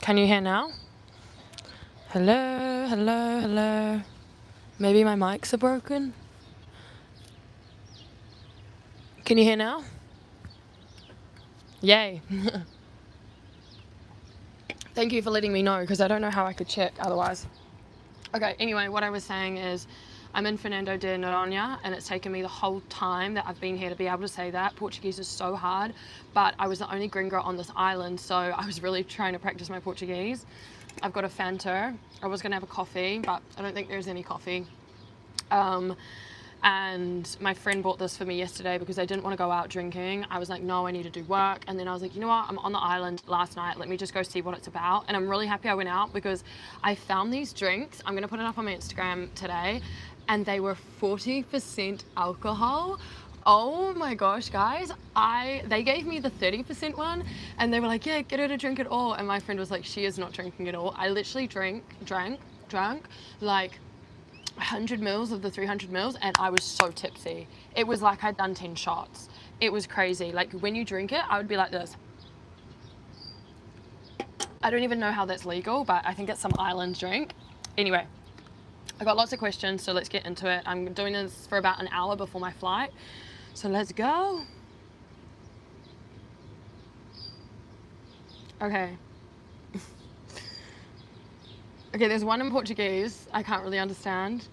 Can you hear now? Hello, hello, hello. Maybe my mics are broken. Can you hear now? Yay. Thank you for letting me know, because I don't know how I could check otherwise. Okay, anyway, what I was saying is I'm in Fernando de Noronha, and it's taken me the whole time that I've been here to be able to say that. Portuguese is so hard, but I was the only gringo on this island, so I was really trying to practice my Portuguese. I've got a Fanta. I was gonna have a coffee, but I don't think there's any coffee. And my friend bought this for me yesterday because I didn't want to go out drinking. I was like, no, I need to do work. And then I was like, you know what? I'm on the island last night. Let me just go see what it's about. And I'm really happy I went out because I found these drinks. I'm going to put it up on my Instagram today. And they were 40% alcohol. Oh my gosh, guys. They gave me the 30% one. And they were like, yeah, get her to drink it all. And my friend was like, she is not drinking it all. I literally drank like 100 mils of the 300 mils, and I was so tipsy. It was like I'd done 10 shots. It was crazy. Like when you drink it, I would be like this. I don't even know how that's legal, but I think it's some island drink. Anyway, I got lots of questions, so let's get into it. I'm doing this for about an hour before my flight, so let's go. Okay. Okay, there's one in Portuguese I can't really understand.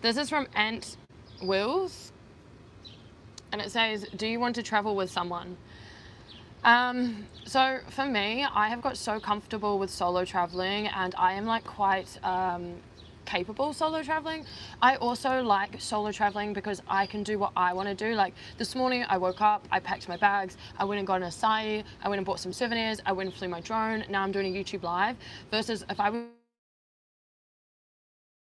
This is from Ant Wills, and it says, do you want to travel with someone? So for me, I have got so comfortable with solo traveling, and I am like quite capable solo traveling. I also like solo traveling because I can do what I want to do. Like this morning I woke up, I packed my bags, I went and got an acai, I went and bought some souvenirs, I went and flew my drone. Now I'm doing a YouTube live, versus if I was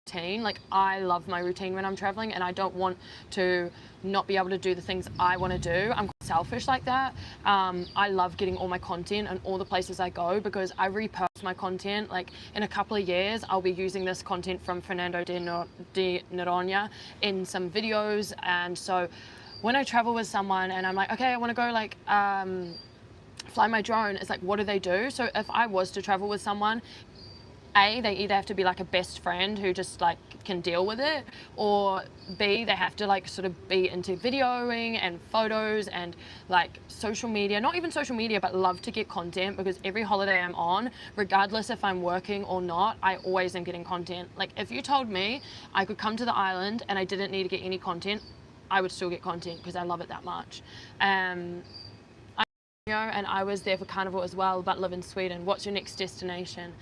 routine. Like I love my routine when I'm traveling, and I don't want to not be able to do the things I want to do. I'm quite selfish like that. I love getting all my content and all the places I go because I repurpose my content. Like in a couple of years I'll be using this content from Fernando de Noronha in some videos, and so when I travel with someone and I'm like, okay, I want to go like fly my drone, it's like, what do they do? So if I was to travel with someone, A, they either have to be like a best friend who just like can deal with it, or B, they have to like sort of be into videoing and photos and like social media, not even social media, but love to get content, because every holiday I'm on, regardless if I'm working or not, I always am getting content. Like if you told me I could come to the island and I didn't need to get any content, I would still get content because I love it that much. And I was there for Carnival as well, but live in Sweden. What's your next destination?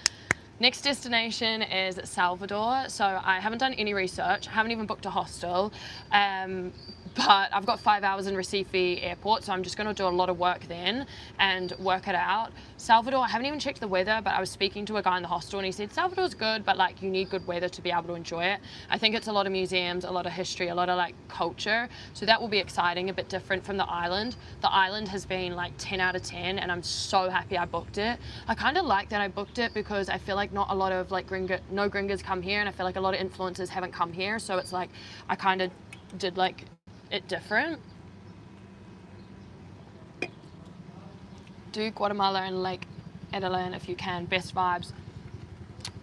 Next destination is Salvador. So I haven't done any research. I haven't even booked a hostel. But I've got 5 hours in Recife airport, so I'm just going to do a lot of work then and work it out. Salvador, I haven't even checked the weather, but I was speaking to a guy in the hostel and he said Salvador's good, but like you need good weather to be able to enjoy it. I think it's a lot of museums, a lot of history, a lot of like culture. So that will be exciting, a bit different from the island. The island has been like 10 out of 10 and I'm so happy I booked it. I kind of like that I booked it because I feel like not a lot of like no gringos come here, and I feel like a lot of influencers haven't come here. So it's like I kind of did like it different. Do Guatemala and Lake Edelin if you can. Best vibes.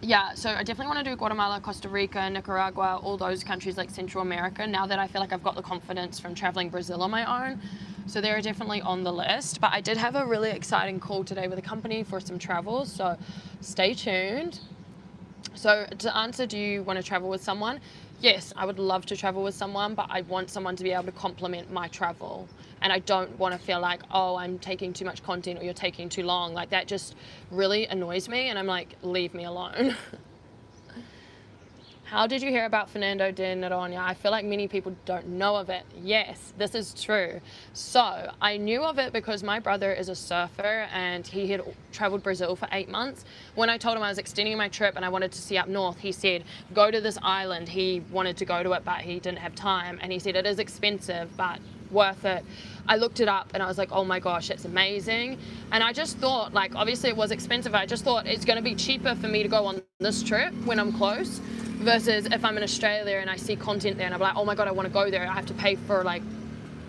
Yeah, so I definitely want to do Guatemala, Costa Rica, Nicaragua, all those countries like Central America, now that I feel like I've got the confidence from traveling Brazil on my own. So they're definitely on the list. But I did have a really exciting call today with a company for some travels, so stay tuned. So to answer, do you want to travel with someone? Yes, I would love to travel with someone, but I want someone to be able to complement my travel. And I don't want to feel like, oh, I'm taking too much content or you're taking too long. Like that just really annoys me, and I'm like, leave me alone. How did you hear about Fernando de Noronha? I feel like many people don't know of it. Yes, this is true. So I knew of it because my brother is a surfer and he had traveled Brazil for 8 months. When I told him I was extending my trip and I wanted to see up north, he said, go to this island. He wanted to go to it, but he didn't have time. And he said, it is expensive, but worth it. I looked it up and I was like, oh my gosh, it's amazing. And I just thought, like, obviously it was expensive. I just thought it's going to be cheaper for me to go on this trip when I'm close, versus if I'm in Australia and I see content there and I'm like, oh my God, I want to go there. I have to pay for like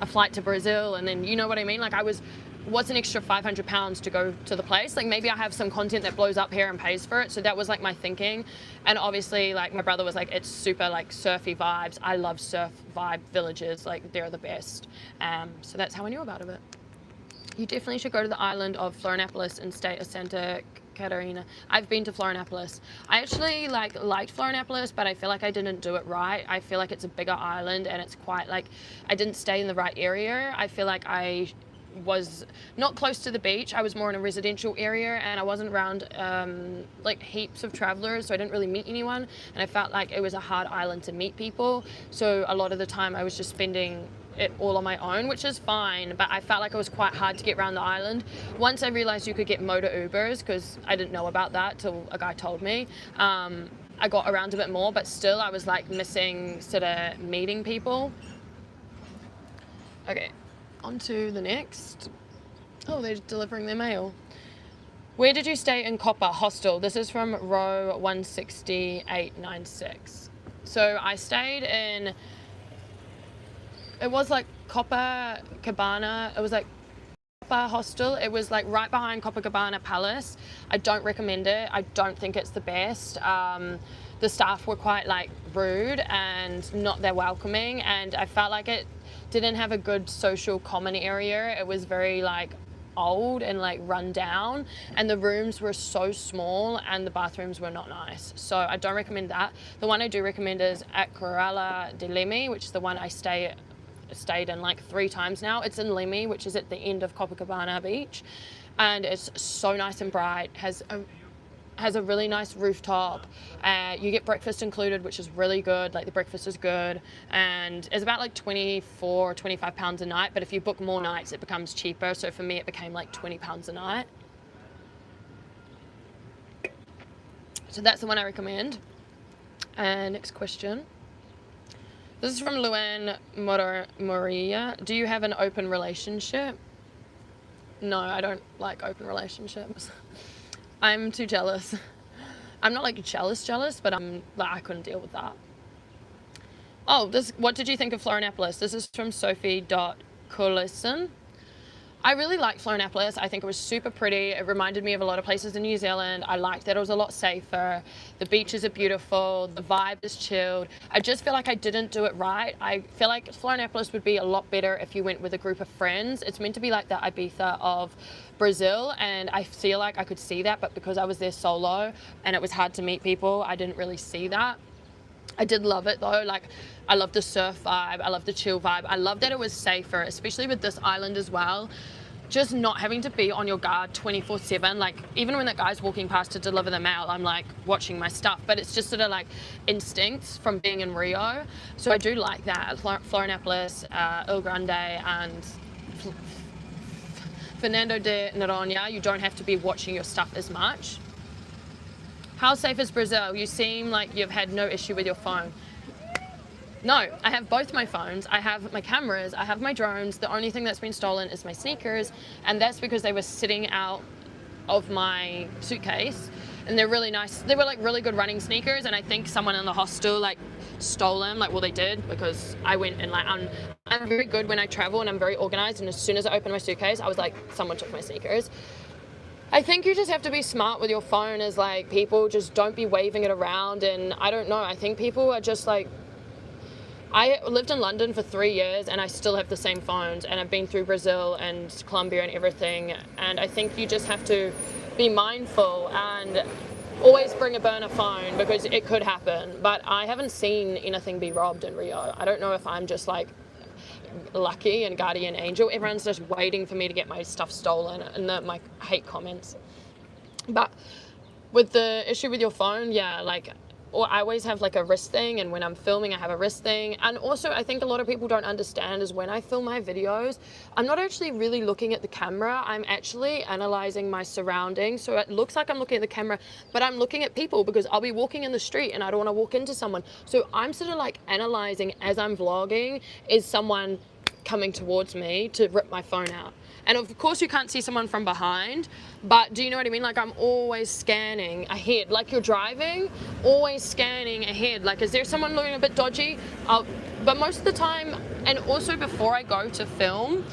a flight to Brazil, and then you know what I mean? Like I was what's an extra £500 to go to the place? Like maybe I have some content that blows up here and pays for it. So that was like my thinking. And obviously like my brother was like, it's super like surfy vibes. I love surf vibe villages. Like they're the best. So that's how I knew about it. You definitely should go to the island of Florianopolis and stay at Santa Catarina. I've been to Florianopolis. I actually liked Florianopolis, but I feel like I didn't do it right. I feel like it's a bigger island and it's quite like, I didn't stay in the right area. I feel like I was not close to the beach. I was more in a residential area and I wasn't around like heaps of travelers, so I didn't really meet anyone, and I felt like it was a hard island to meet people. So a lot of the time I was just spending it all on my own, which is fine, but I felt like it was quite hard to get around the island. Once I realized you could get motor Ubers, because I didn't know about that till a guy told me, I got around a bit more, but still I was like missing sort of meeting people. Okay, on to the next. Oh, they're delivering their mail. Where did you stay in Copper Hostel? This is from row 16896. So I stayed in, it was like Copper Cabana. It was like Copper Hostel. It was like right behind Copacabana Palace. I don't recommend it. I don't think it's the best. The staff were quite like rude and not that welcoming, and I felt like it didn't have a good social common area. It was very like old and like run down, and the rooms were so small and the bathrooms were not nice. So I don't recommend that. The one I do recommend is Accommodation de Lemi, which is the one I stayed in like 3 times now. It's in Lemi, which is at the end of Copacabana Beach, and it's so nice and bright. Has a really nice rooftop. You get breakfast included, which is really good. Like the breakfast is good, and it's about like 24 or 25 pounds a night, but if you book more nights it becomes cheaper. So for me it became like 20 pounds a night. So that's the one I recommend. And next question. This is from Luann Moria. Do you have an open relationship? No, I don't like open relationships. I'm too jealous. I'm not like jealous, but I couldn't deal with that. Oh, what did you think of Florianopolis? This is from Sophie.Collison. I really liked Florianopolis. I think it was super pretty. It reminded me of a lot of places in New Zealand. I liked that it was a lot safer. The beaches are beautiful. The vibe is chilled. I just feel like I didn't do it right. I feel like Florianopolis would be a lot better if you went with a group of friends. It's meant to be like the Ibiza of Brazil, and I feel like I could see that, but because I was there solo and it was hard to meet people, I didn't really see that. I did love it though. Like I love the surf vibe. I love the chill vibe. I love that it was safer, especially with this island as well. Just not having to be on your guard 24/7. Like even when that guy's walking past to deliver the mail, I'm like watching my stuff, but it's just sort of like instincts from being in Rio. So I do like that. Florianopolis, Il Grande and Fernando de Noronha, you don't have to be watching your stuff as much. How safe is Brazil? You seem like you've had no issue with your phone. No, I have both my phones. I have my cameras, I have my drones. The only thing that's been stolen is my sneakers, and that's because they were sitting out of my suitcase, and they're really nice. They were like really good running sneakers, and I think someone in the hostel like stole them. Like, well, they did, because I went and like I'm very good when I travel and I'm very organized, and as soon as I opened my suitcase I was like, someone took my sneakers. I think you just have to be smart with your phone, as like people just don't be waving it around, and I don't know, I think people are just like, I lived in London for 3 years and I still have the same phones, and I've been through Brazil and Colombia and everything, and I think you just have to be mindful and always bring a burner phone, because it could happen. But I haven't seen anything be robbed in Rio. I don't know if I'm just like lucky and guardian angel. Everyone's just waiting for me to get my stuff stolen, and my hate comments. But with the issue with your phone, yeah, like, or I always have like a wrist thing, and when I'm filming I have a wrist thing. And also I think a lot of people don't understand is when I film my videos, I'm not actually really looking at the camera, I'm actually analyzing my surroundings. So it looks like I'm looking at the camera, but I'm looking at people, because I'll be walking in the street and I don't want to walk into someone. So I'm sort of like analyzing as I'm vlogging, is someone coming towards me to rip my phone out? And of course you can't see someone from behind, but do you know what I mean? Like I'm always scanning ahead, like you're driving, always scanning ahead. Like, is there someone looking a bit dodgy? But most of the time, and also before I go to film,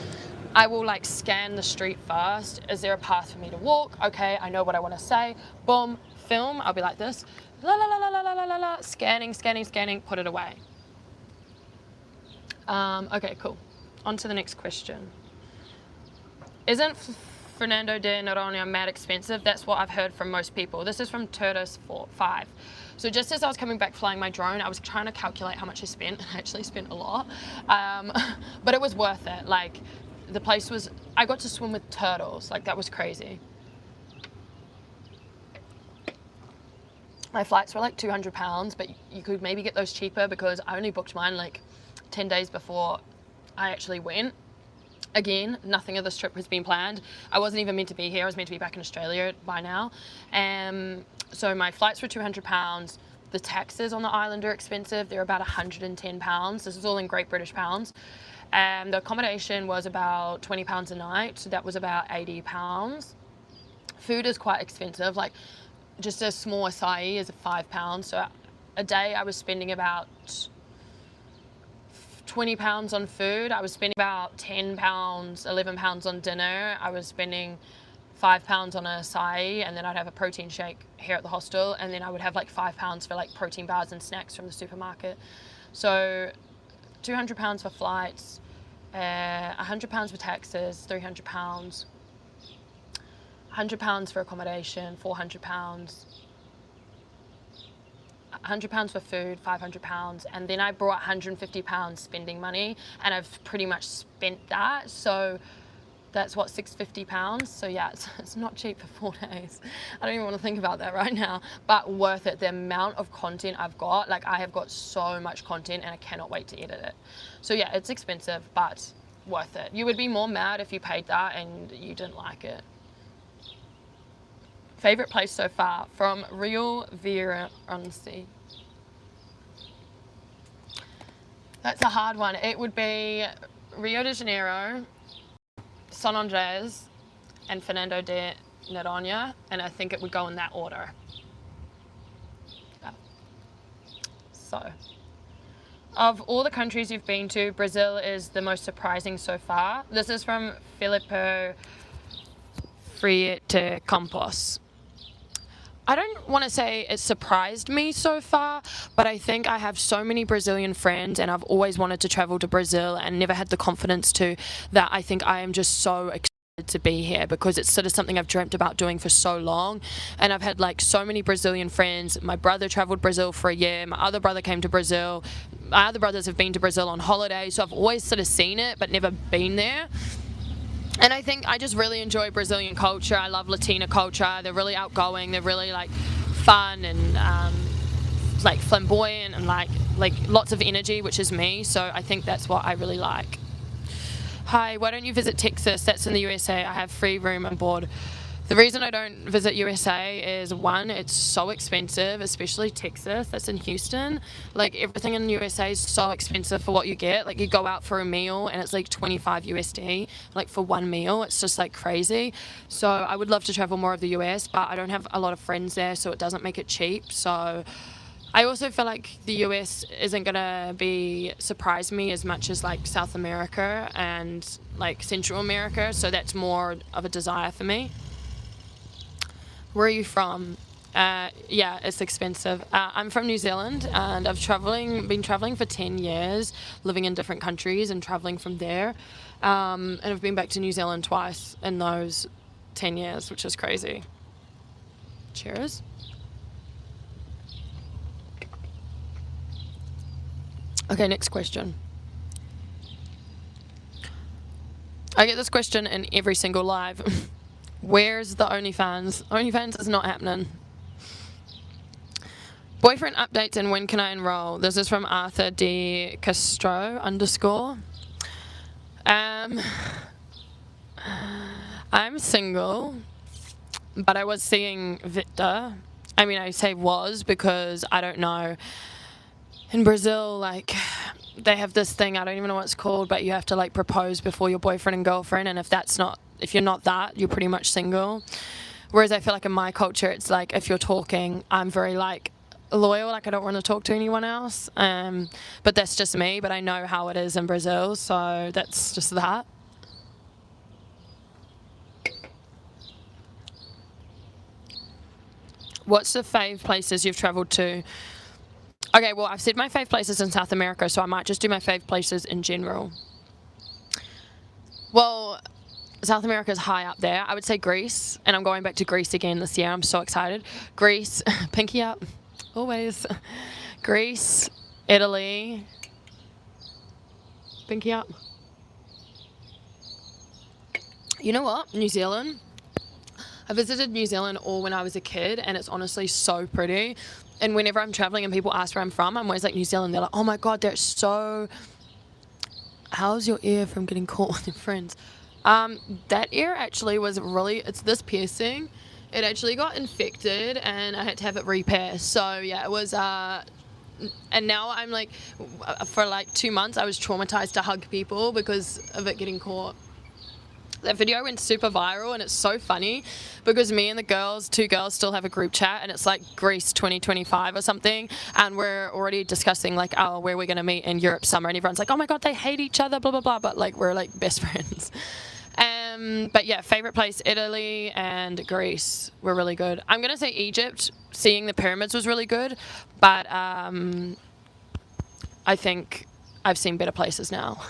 I will like scan the street first. Is there a path for me to walk? Okay, I know what I want to say. Boom, film. I'll be like this. La la la la la la la la. Scanning, scanning, scanning. Put it away. Okay, cool. On to the next question. Isn't Fernando de Noronha mad expensive? That's what I've heard from most people. This is from Turtis5. So just as I was coming back flying my drone, I was trying to calculate how much I spent, and I actually spent a lot. But it was worth it. Like, the place was, I got to swim with turtles. Like, that was crazy. My flights were like £200, but you could maybe get those cheaper because I only booked mine like 10 days before I actually went. Again, nothing of this trip has been planned. I wasn't even meant to be here. I was meant to be back in Australia by now. So my flights were £200. The taxes on the island are expensive. They're about £110. This is all in Great British pounds. The accommodation was about £20 a night. So that was about £80. Food is quite expensive. Like, just a small acai is £5. So a day I was spending about £20 on food. I was spending about £10, £11 on dinner. I was spending £5 on a acai, and then I'd have a protein shake here at the hostel, and then I would have like £5 for like protein bars and snacks from the supermarket. So £200 for flights, £100 for taxes, £300, £100 for accommodation, £400, £100 for food, £500, and then I brought £150 spending money, and I've pretty much spent that. So that's what, £650. So yeah, it's not cheap for 4 days. I don't even want to think about that right now, but worth it. The amount of content I've got, like, I have got so much content and I cannot wait to edit it. So yeah, it's expensive, but worth it. You would be more mad if you paid that and you didn't like it. Favorite place so far, from Real Veronsi. That's a hard one. It would be Rio de Janeiro, San Andres, and Fernando de Noronha, and I think it would go in that order. Yeah. So, of all the countries you've been to, Brazil is the most surprising so far. This is from Filippo Friete Campos. I don't want to say it surprised me so far, but I think I have so many Brazilian friends and I've always wanted to travel to Brazil and never had the confidence to, that I think I am just so excited to be here because it's sort of something I've dreamt about doing for so long. And I've had like so many Brazilian friends. My brother traveled Brazil for a year. My other brother came to Brazil. My other brothers have been to Brazil on holiday. So I've always sort of seen it, but never been there. And I think I just really enjoy Brazilian culture. I love Latina culture. They're really outgoing. They're really like fun and like flamboyant and like lots of energy, which is me. So I think that's what I really like. Hi, why don't you visit Texas? That's in the USA. I have free room on board. The reason I don't visit USA is, one, it's so expensive, especially Texas. That's in Houston. Like, everything in the USA is so expensive for what you get. Like, you go out for a meal and it's like 25 USD, like for one meal. It's just like crazy. So I would love to travel more of the US, but I don't have a lot of friends there, so it doesn't make it cheap. So I also feel like the US isn't gonna surprise me as much as like South America and like Central America. So that's more of a desire for me. Where are you from? Yeah, it's expensive. I'm from New Zealand, and I've been traveling for 10 years, living in different countries and traveling from there. And I've been back to New Zealand twice in those 10 years, which is crazy. Cheers. Okay, next question. I get this question in every single live. Where's the OnlyFans? OnlyFans is not happening. Boyfriend updates and when can I enroll? This is from Arthur D. Castro _ I'm single, but I was seeing Victor. I mean, I say was because I don't know. In Brazil, like, they have this thing, I don't even know what it's called, but you have to like propose before your boyfriend and girlfriend, and if you're not that, you're pretty much single. Whereas I feel like in my culture, it's like if you're talking, I'm very like loyal, like I don't want to talk to anyone else. But that's just me, but I know how it is in Brazil, so that's just that. What's the fave places you've travelled to? Okay, well, I've said my fave places in South America, so I might just do my fave places in general. Well, South America is high up there. I would say Greece, and I'm going back to Greece again this year. I'm so excited. Greece, pinky up, always. Greece, Italy, pinky up. You know what? New Zealand. I visited New Zealand all when I was a kid, and it's honestly so pretty. And whenever I'm traveling and people ask where I'm from, I'm always like, New Zealand. They're like, oh my God, they're so... How's your ear from getting caught with your friends? That ear actually was really... It's this piercing. It actually got infected, and I had to have it repierced. So, yeah, it was... And now I'm like... For like 2 months, I was traumatized to hug people because of it getting caught. That video went super viral, and it's so funny because me and the girls, 2 girls, still have a group chat, and it's like Greece 2025 or something, and we're already discussing like, oh, where we're gonna meet in Europe summer, and everyone's like, oh my God, they hate each other, blah blah blah, but like we're like best friends. But yeah, favorite place, Italy and Greece were really good. I'm gonna say Egypt. Seeing the pyramids was really good, but I think I've seen better places now.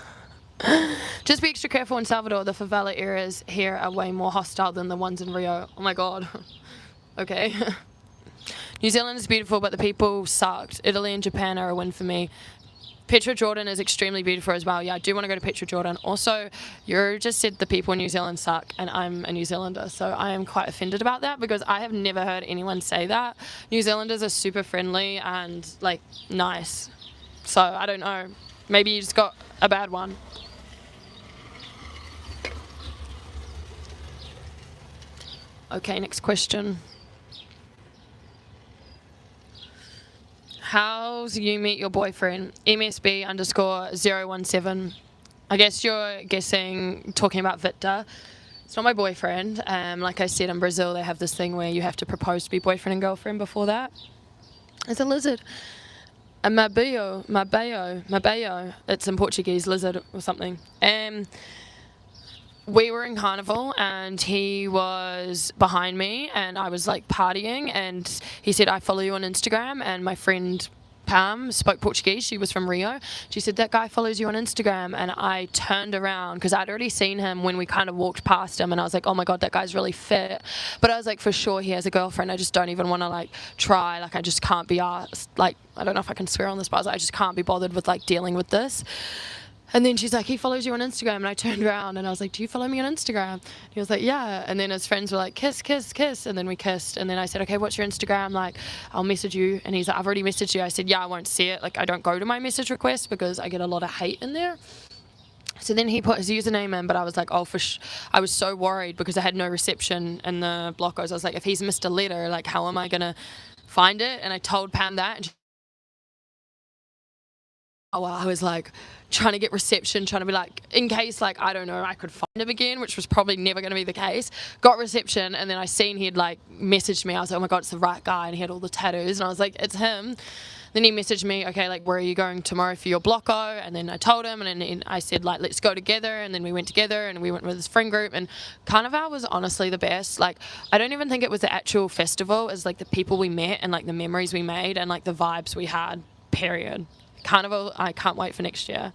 Just be extra careful in Salvador. The favela areas here are way more hostile than the ones in Rio. Oh my God. Okay. New Zealand is beautiful, but the people sucked. Italy and Japan are a win for me. Petra Jordan is extremely beautiful as well. Yeah, I do want to go to Petra Jordan. Also, you just said the people in New Zealand suck, and I'm a New Zealander, so I am quite offended about that because I have never heard anyone say that. New Zealanders are super friendly and like nice. So I don't know. Maybe you just got a bad one. Okay, next question. How's you meet your boyfriend? MSB_017. I guess you're talking about Victor. It's not my boyfriend. Like I said, in Brazil, they have this thing where you have to propose to be boyfriend and girlfriend before that. It's a lizard. A mabayo. It's in Portuguese, lizard or something. We were in Carnival, and he was behind me, and I was like partying, and he said, I follow you on Instagram, and my friend Pam spoke Portuguese. She was from Rio. She said, that guy follows you on Instagram, and I turned around because I'd already seen him when we kind of walked past him, and I was like, oh my God, that guy's really fit. But I was like, for sure he has a girlfriend. I just don't even want to like try. Like I just can't be asked. Like I don't know if I can swear on this, but I just can't be bothered with like dealing with this. And then she's like, he follows you on Instagram. And I turned around and I was like, do you follow me on Instagram? And he was like, yeah. And then his friends were like, kiss, kiss, kiss. And then we kissed. And then I said, okay, what's your Instagram? Like, I'll message you. And he's like, I've already messaged you. I said, yeah, I won't see it. Like, I don't go to my message requests because I get a lot of hate in there. So then he put his username in, but I was like, oh, I was so worried because I had no reception in the blockos. I was like, if he's missed a letter, like, how am I going to find it? And I told Pam that. And I was like trying to get reception, trying to be like, in case like, I don't know, I could find him again, which was probably never going to be the case. Got reception, and then I seen he'd like messaged me. I was like, oh my God, it's the right guy. And he had all the tattoos, and I was like, it's him. Then he messaged me, okay, like, where are you going tomorrow for your blocko? And then I told him, and then I said, like, let's go together. And then we went together, and we went with his friend group. And Carnival was honestly the best. Like, I don't even think it was the actual festival. It was like the people we met and like the memories we made and like the vibes we had, period. Carnival, I can't wait for next year.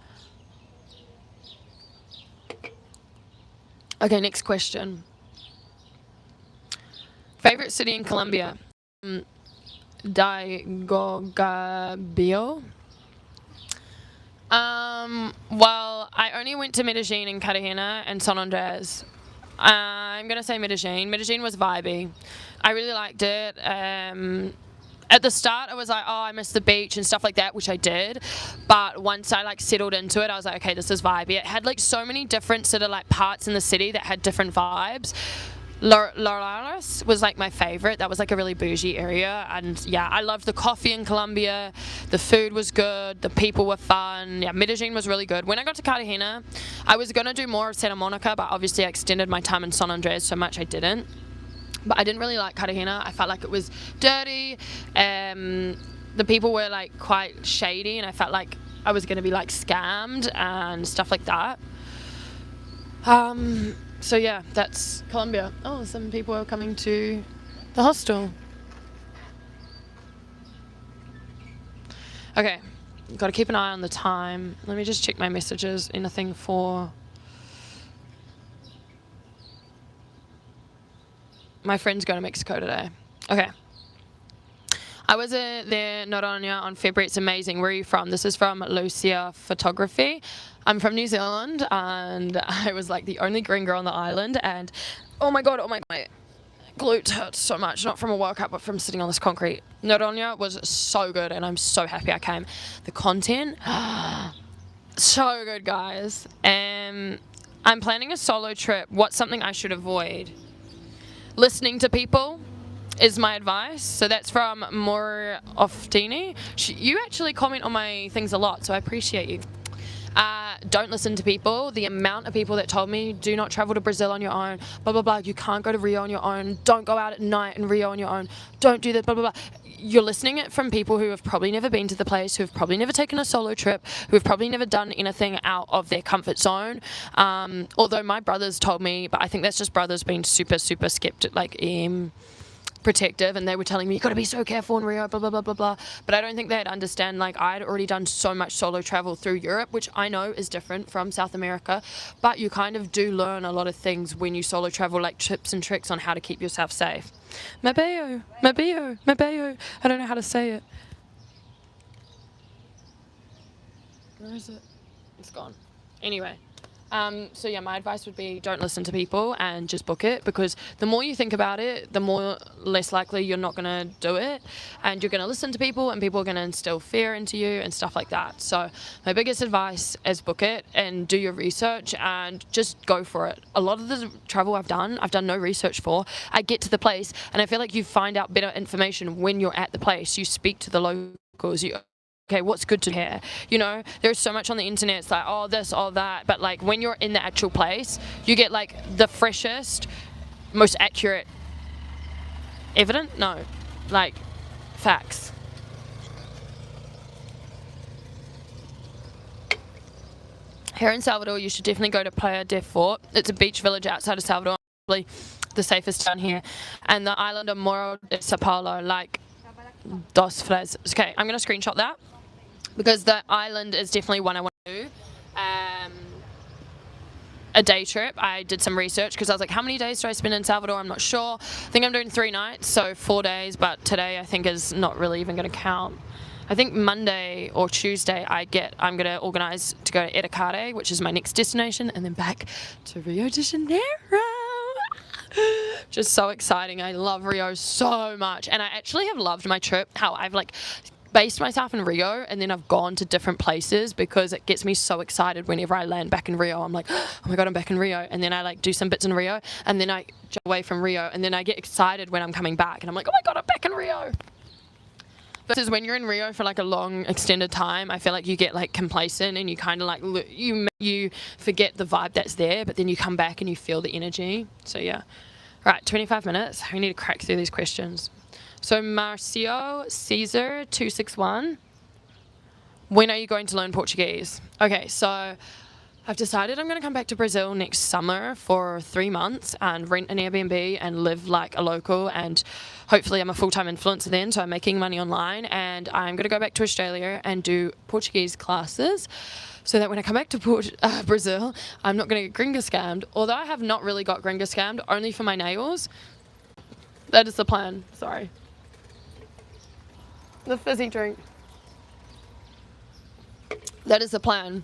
Okay, next question. Favorite city in Colombia? Daigogabio. Well, I only went to Medellin and Cartagena and San Andres. I'm going to say Medellin. Medellin was vibey. I really liked it. At the start, I was like, oh, I miss the beach and stuff like that, which I did. But once I like settled into it, I was like, okay, this is vibey. It had like so many different sort of like parts in the city that had different vibes. Lorales was like my favorite. That was like a really bougie area, and yeah, I loved the coffee in Colombia. The food was good, the people were fun. Yeah, Medellin was really good. When I got to Cartagena, I was gonna do more of Santa Monica, but obviously I extended my time in San Andres so much I didn't. But I didn't really like Cartagena. I felt like it was dirty. The people were like quite shady, and I felt like I was gonna be like scammed and stuff like that. So yeah, that's Colombia. Oh, some people are coming to the hostel. Okay, got to keep an eye on the time. Let me just check my messages. Anything for... My friend's going to Mexico today. Okay. I was there, Noronha, on February. It's amazing. Where are you from? This is from Lucia Photography. I'm from New Zealand, and I was like the only green girl on the island. And oh my god, my glute hurts so much. Not from a World Cup, but from sitting on this concrete. Noronha was so good, and I'm so happy I came. The content, so good, guys. I'm planning a solo trip. What's something I should avoid? Listening to people is my advice. So that's from More Oftini. You actually comment on my things a lot, so I appreciate you. Don't listen to people. The amount of people that told me, do not travel to Brazil on your own, blah, blah, blah. You can't go to Rio on your own. Don't go out at night in Rio on your own. Don't do that, blah, blah, blah. You're listening it from people who have probably never been to the place, who have probably never taken a solo trip, who have probably never done anything out of their comfort zone. Although my brothers told me, but I think that's just brothers being super, super skeptic, protective, and they were telling me you got to be so careful in Rio, blah blah blah blah blah. But I don't think they'd understand, like, I'd already done so much solo travel through Europe, which I know is different from South America, but you kind of do learn a lot of things when you solo travel, like tips and tricks on how to keep yourself safe. Mabeo. I don't know how to say it. Where is it? It's gone. Anyway. So yeah, my advice would be don't listen to people and just book it, because the more you think about it, the less likely you're not going to do it, and you're going to listen to people and people are going to instill fear into you and stuff like that. So my biggest advice is book it and do your research and just go for it. A lot of the travel I've done no research for. I get to the place and I feel like you find out better information when you're at the place. You speak to the locals, okay, what's good to hear? You know, there's so much on the internet. It's like, oh, this, all that. But like when you're in the actual place, you get like the freshest, most accurate facts. Here in Salvador, you should definitely go to Playa del Fort. It's a beach village outside of Salvador, probably the safest down here. And the island of Morro de Sao Paulo, like Dos Flores. Okay, I'm going to screenshot that, because the island is definitely one I want to do. A day trip. I did some research because I was like, how many days do I spend in Salvador? I'm not sure. I think I'm doing 3 nights, so 4 days, but today I think is not really even going to count. I think Monday or Tuesday I'm going to organise to go to Etacare, which is my next destination, and then back to Rio de Janeiro. Just so exciting. I love Rio so much, and I actually have loved my trip, how I've like based myself in Rio and then I've gone to different places, because it gets me so excited whenever I land back in Rio. I'm like, oh my god, I'm back in Rio, and then I like do some bits in Rio, and then I jump away from Rio, and then I get excited when I'm coming back and I'm like, oh my god, I'm back in Rio. Versus when you're in Rio for like a long extended time, I feel like you get like complacent and you kind of like you forget the vibe that's there, but then you come back and you feel the energy. So yeah. Right, 25 minutes. We need to crack through these questions. So Marcio Caesar 261. When are you going to learn Portuguese? Okay, so I've decided I'm going to come back to Brazil next summer for 3 months and rent an Airbnb and live like a local, and hopefully I'm a full-time influencer then, so I'm making money online, and I'm going to go back to Australia and do Portuguese classes, so that when I come back to Brazil, I'm not going to get gringa scammed. Although I have not really got gringa scammed, only for my nails. That is the plan. Sorry. The fizzy drink. That is the plan.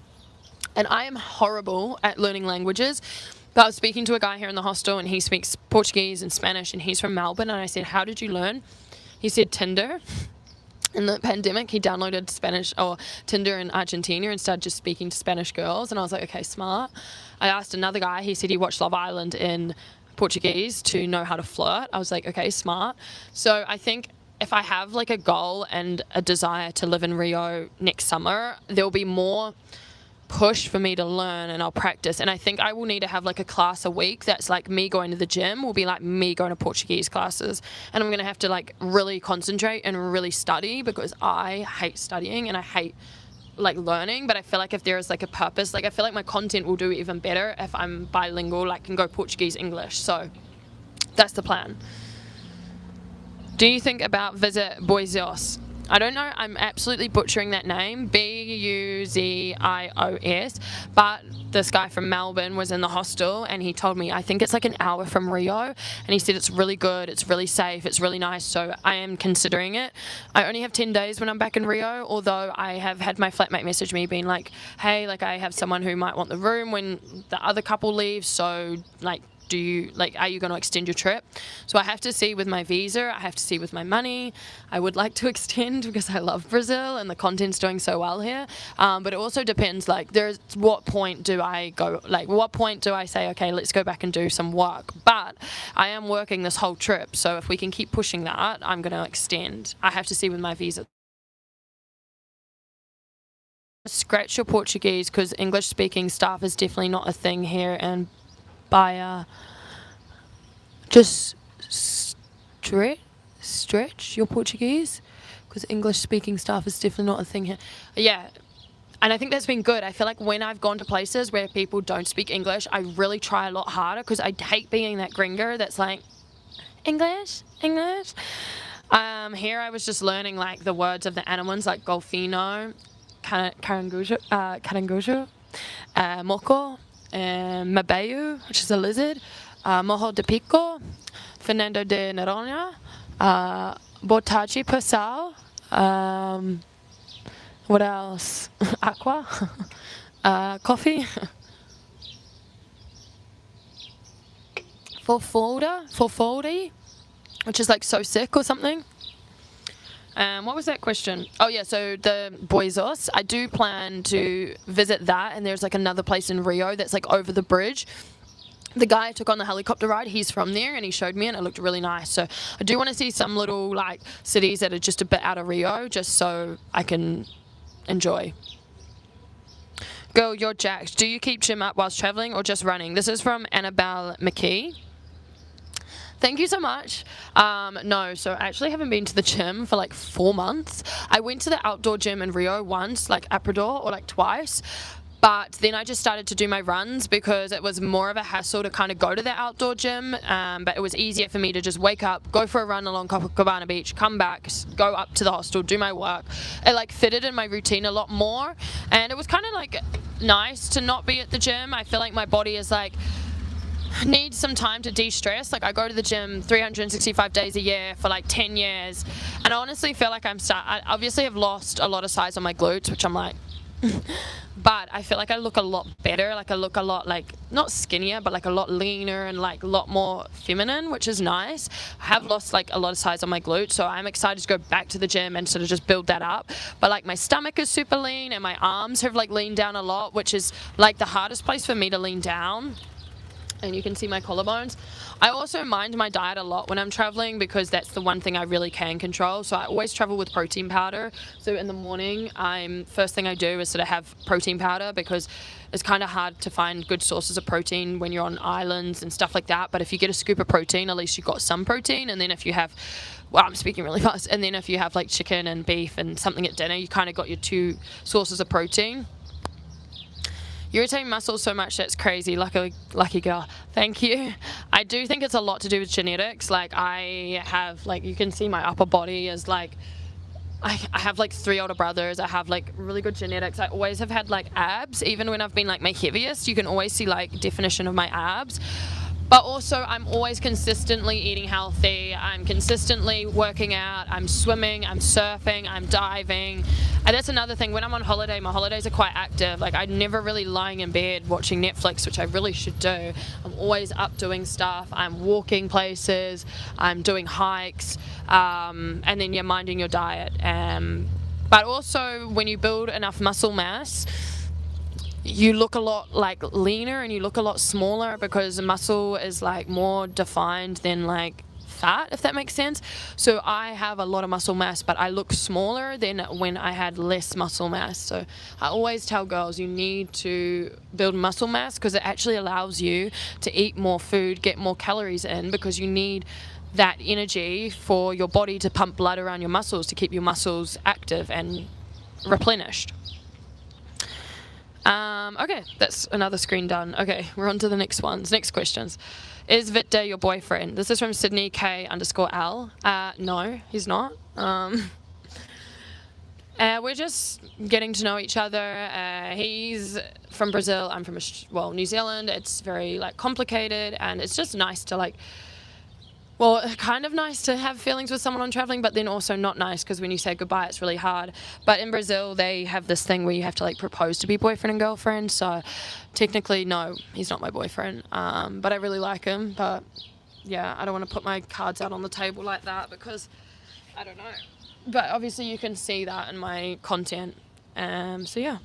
And I am horrible at learning languages. But I was speaking to a guy here in the hostel, and he speaks Portuguese and Spanish, and he's from Melbourne. And I said, how did you learn? He said Tinder. In the pandemic, he downloaded Spanish or Tinder in Argentina and started just speaking to Spanish girls. And I was like, okay, smart. I asked another guy, he said he watched Love Island in Portuguese to know how to flirt. I was like, okay, smart. So I think if I have like a goal and a desire to live in Rio next summer, there'll be more push for me to learn, and I'll practice. And I think I will need to have like a class a week that's like me going to the gym will be like me going to Portuguese classes, and I'm going to have to like really concentrate and really study, because I hate studying and I hate like learning. But I feel like if there is like a purpose, like I feel like my content will do even better if I'm bilingual, like can go Portuguese, English. So that's the plan. Do you think about visit Buenos Aires? I don't know, I'm absolutely butchering that name, Buzios, but this guy from Melbourne was in the hostel and he told me I think it's like an hour from Rio, and he said it's really good, it's really safe, it's really nice, so I am considering it. I only have 10 days when I'm back in Rio, although I have had my flatmate message me being like, hey, like I have someone who might want the room when the other couple leaves, so like are you going to extend your trip? So I have to see with my visa, I have to see with my money. I would like to extend because I love Brazil and the content's doing so well here, but it also depends, like there's what point do I say, okay, let's go back and do some work, but I am working this whole trip, so if we can keep pushing that, I'm going to extend. I have to see with my visa. Scratch your Portuguese because English speaking staff is definitely not a thing here, and by just stretch your Portuguese because English speaking staff is definitely not a thing here. Yeah, and I think that's been good. I feel like when I've gone to places where people don't speak English, I really try a lot harder because I hate being that gringo that's like English. Here I was just learning like the words of the animals like golfino, caranguejo, moco, Mabayu, which is a lizard, Mojo de Pico, Fernando de Noronha, Botachi Persal, what else? Aqua, coffee, Forfoldi, which is like so sick or something. What was that question? Oh yeah, so the Buzios, I do plan to visit that, and there's like another place in Rio that's like over the bridge. The guy I took on the helicopter ride, he's from there, and he showed me, and it looked really nice. So I do want to see some little like cities that are just a bit out of Rio, just so I can enjoy. Girl, you're jacked. Do you keep gym up whilst traveling or just running? This is from Annabelle McKee. Thank you so much. No, so I actually haven't been to the gym for like 4 months. I went to the outdoor gym in Rio once, like Aprador, or like twice. But then I just started to do my runs because it was more of a hassle to kind of go to the outdoor gym. But it was easier for me to just wake up, go for a run along Copacabana Beach, come back, go up to the hostel, do my work. It like fitted in my routine a lot more. And it was kind of like nice to not be at the gym. I feel like my body is like, needs some time to de-stress. Like I go to the gym 365 days a year for like 10 years, and I honestly feel like I obviously have lost a lot of size on my glutes, which I'm like but I feel like I look a lot better. Like I look a lot like, not skinnier, but like a lot leaner and like a lot more feminine, which is nice. I have lost like a lot of size on my glutes, so I'm excited to go back to the gym and sort of just build that up. But like my stomach is super lean and my arms have like leaned down a lot, which is like the hardest place for me to lean down. And you can see my collarbones. I also mind my diet a lot when I'm traveling because that's the one thing I really can control. So I always travel with protein powder. So in the morning, first thing I do is sort of have protein powder because it's kind of hard to find good sources of protein when you're on islands and stuff like that. But if you get a scoop of protein, at least you've got some protein. And then if you have, well, I'm speaking really fast. And then if you have like chicken and beef and something at dinner, you kind of got your 2 sources of protein. You retain muscle so much, that's crazy. Lucky girl. Thank you. I do think it's a lot to do with genetics. Like I have, like, you can see my upper body is like, I have like 3 older brothers. I have like really good genetics. I always have had like abs. Even when I've been like my heaviest, you can always see like definition of my abs. But also I'm always consistently eating healthy. I'm consistently working out. I'm swimming, I'm surfing, I'm diving. And that's another thing. When I'm on holiday, my holidays are quite active. Like I'm never really lying in bed watching Netflix, which I really should do. I'm always up doing stuff. I'm walking places. I'm doing hikes. And then you're minding your diet. But also when you build enough muscle mass, you look a lot like leaner and you look a lot smaller because muscle is like more defined than like fat, if that makes sense. So I have a lot of muscle mass, but I look smaller than when I had less muscle mass. So I always tell girls you need to build muscle mass because it actually allows you to eat more food, get more calories in, because you need that energy for your body to pump blood around your muscles to keep your muscles active and replenished. Okay, that's another screen done. Okay, we're on to the next ones. Next questions. Is Victor your boyfriend? This is from Sydney K_L. No, he's not. We're just getting to know each other. He's from Brazil, I'm from New Zealand. It's very like complicated, and it's just nice to like, well, kind of nice to have feelings with someone on traveling, but then also not nice, because when you say goodbye, it's really hard. But in Brazil, they have this thing where you have to like propose to be boyfriend and girlfriend. So technically, no, he's not my boyfriend. But I really like him. But yeah, I don't want to put my cards out on the table like that, because I don't know. But obviously, you can see that in my content. So yeah.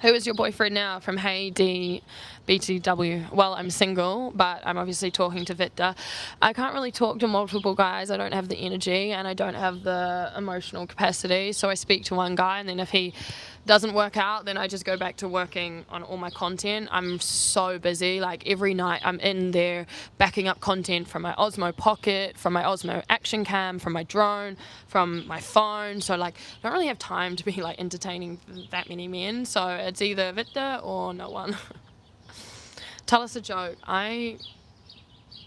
Who is your boyfriend now? From Hey D BTW. Well, I'm single, but I'm obviously talking to Victor. I can't really talk to multiple guys. I don't have the energy, and I don't have the emotional capacity. So I speak to one guy, and then if he doesn't work out, then I just go back to working on all my content. I'm so busy. Like every night I'm in there backing up content from my Osmo Pocket, from my Osmo Action Cam, from my drone, from my phone. So like I don't really have time to be like entertaining that many men. So it's either Victor or no one. Tell us a joke. I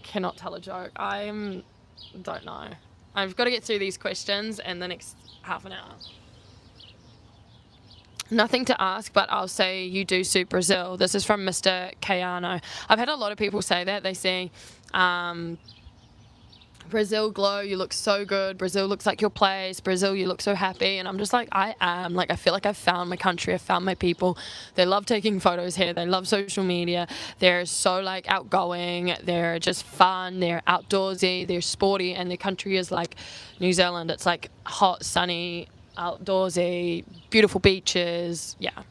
cannot tell a joke. Don't know. I've got to get through these questions in the next half an hour. Nothing to ask, but I'll say you do suit Brazil. This is from Mr. Kayano. I've had a lot of people say that. They say, Brazil glow, you look so good. Brazil looks like your place. Brazil, you look so happy. And I'm just like, I am. Like, I feel like I've found my country. I've found my people. They love taking photos here. They love social media. They're so, like, outgoing. They're just fun. They're outdoorsy. They're sporty. And their country is like New Zealand. It's, like, hot, sunny, outdoorsy, beautiful beaches. Yeah.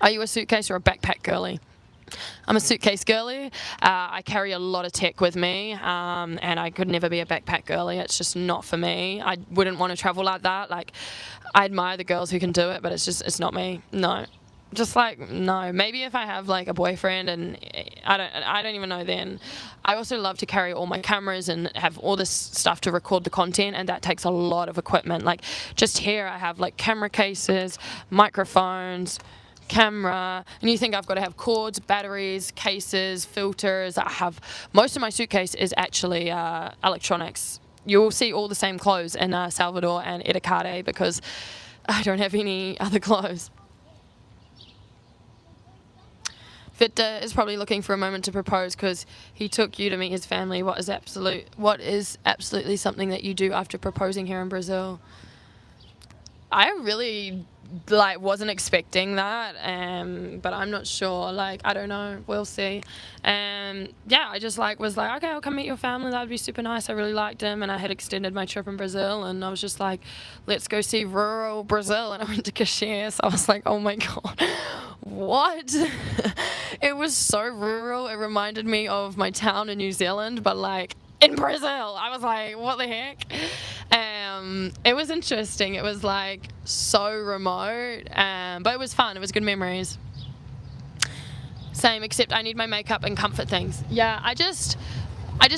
Are you a suitcase or a backpack girly? I'm a suitcase girly. I carry a lot of tech with me, and I could never be a backpack girly. It's just not for me. I wouldn't want to travel like that. Like, I admire the girls who can do it, but it's not me. No. Just like, no. Maybe if I have like a boyfriend, and I don't even know then. I also love to carry all my cameras and have all this stuff to record the content, and that takes a lot of equipment. Like, just here I have like camera cases, microphones, camera, and you think I've got to have cords, batteries, cases, filters. Most of my suitcase is actually electronics. You'll see all the same clothes in Salvador and Etacade, because I don't have any other clothes. Victor is probably looking for a moment to propose because he took you to meet his family. What is absolutely something that you do after proposing here in Brazil? I really wasn't expecting that, but I'm not sure. Like, I don't know, we'll see. Yeah, I just was like, okay, I'll come meet your family, that would be super nice. I really liked him, and I had extended my trip in Brazil, and I was just like, let's go see rural Brazil. And I went to Caxias. I was like, oh my god, what? It was so rural. It reminded me of my town in New Zealand, but like in Brazil. I was like, what the heck? It was interesting. It was like so remote, but it was fun. It was good memories. Same, except I need my makeup and comfort things. Yeah, I just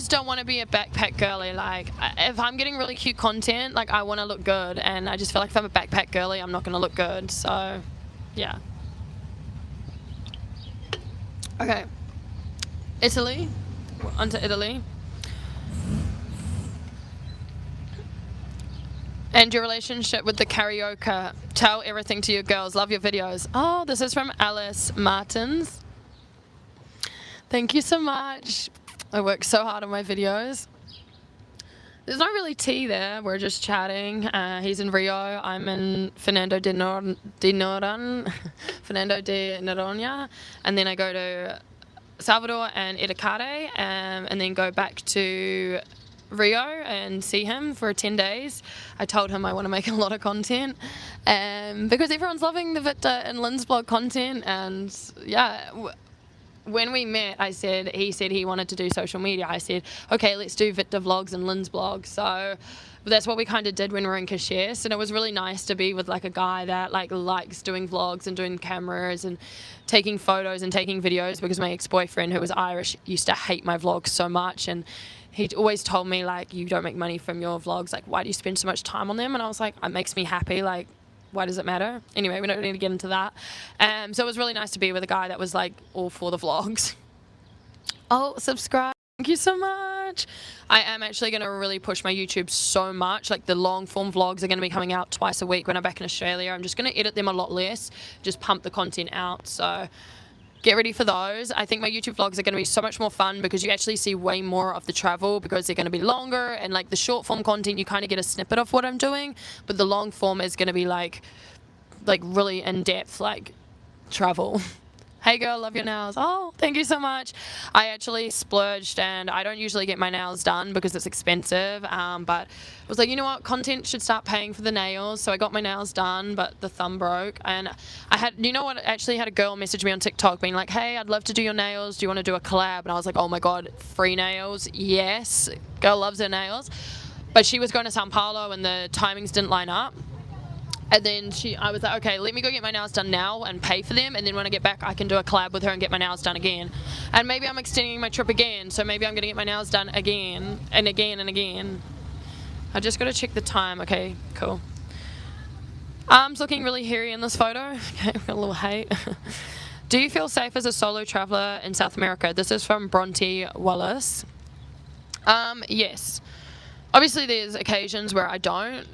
don't want to be a backpack girly. Like, if I'm getting really cute content, like, I want to look good, and I just feel like if I'm a backpack girly, I'm not going to look good. So, yeah. Okay. Italy. Onto Italy. And your relationship with the karaoke. Tell everything to your girls. Love your videos. Oh, this is from Alice Martins. Thank you so much. I work so hard on my videos. There's not really tea there. We're just chatting. He's in Rio. I'm in Fernando de Noronha. And then I go to Salvador and Etacade, and then go back to Rio and see him for 10 days. I told him I want to make a lot of content, because everyone's loving the Victor and linzblog content. And yeah, when we met, he said he wanted to do social media. I said, okay, let's do Victor vlogs and linzblog. So that's what we kind of did when we were in Caxias, and it was really nice to be with like a guy that likes doing vlogs and doing cameras and taking photos and taking videos, because my ex-boyfriend, who was Irish, used to hate my vlogs so much, and he always told me, like, you don't make money from your vlogs, like, why do you spend so much time on them? And I was like, it makes me happy, like, why does it matter? Anyway, we don't need to get into that. So it was really nice to be with a guy that was like all for the vlogs. Oh, subscribe. Thank you so much. much. I am actually going to really push my YouTube so much. Like the long form vlogs are going to be coming out twice a week when I'm back in Australia. I'm just going to edit them a lot less, just pump the content out. So get ready for those. I think my YouTube vlogs are going to be so much more fun because you actually see way more of the travel because they're going to be longer, and like the short form content you kind of get a snippet of what I'm doing, but the long form is going to be like really in depth, like travel. Hey girl, love your nails. Oh, thank you so much. I actually splurged, and I don't usually get my nails done because it's expensive, but I was like, you know what, content should start paying for the nails. So I got my nails done, but the thumb broke, and I had, you know what, I actually had a girl message me on TikTok being like, hey, I'd love to do your nails. Do you want to do a collab? And I was like, oh my God, free nails. Yes, girl loves her nails. But she was going to Sao Paulo and the timings didn't line up. And then I was like, okay, let me go get my nails done now and pay for them. And then when I get back, I can do a collab with her and get my nails done again. And maybe I'm extending my trip again. So maybe I'm going to get my nails done again and again and again. I just got to check the time. Okay, cool. Arms looking really hairy in this photo. Okay, got a little hate. Do you feel safe as a solo traveler in South America? This is from Bronte Wallace. Yes. Obviously, there's occasions where I don't,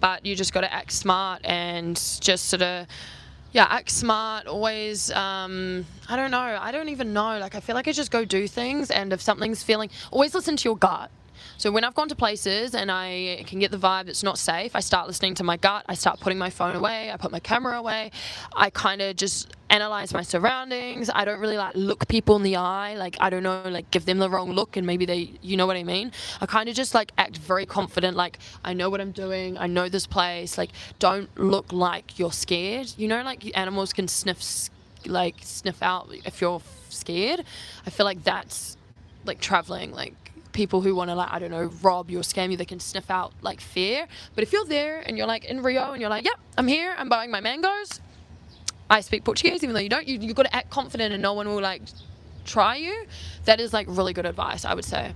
but you just got to act smart and just sort of, act smart. Always, I don't know. I don't even know. Like, I feel like I just go do things, and if something's feeling, always listen to your gut. So when I've gone to places and I can get the vibe that's not safe, I start listening to my gut. I start putting my phone away. I put my camera away. I kind of just analyze my surroundings. I don't really like look people in the eye. Like, I don't know, like give them the wrong look and maybe they, you know what I mean? I kind of just like act very confident. Like, I know what I'm doing. I know this place. Like, don't look like you're scared. You know, like animals can sniff out if you're scared. I feel like that's like traveling, like people who want to, like, I don't know, rob you or scam you, they can sniff out like fear. But if you're there and you're like in Rio and you're like, yep, I'm here, I'm buying my mangoes, I speak Portuguese, even though you don't, you got to act confident and no one will like try you. That is like really good advice, I would say.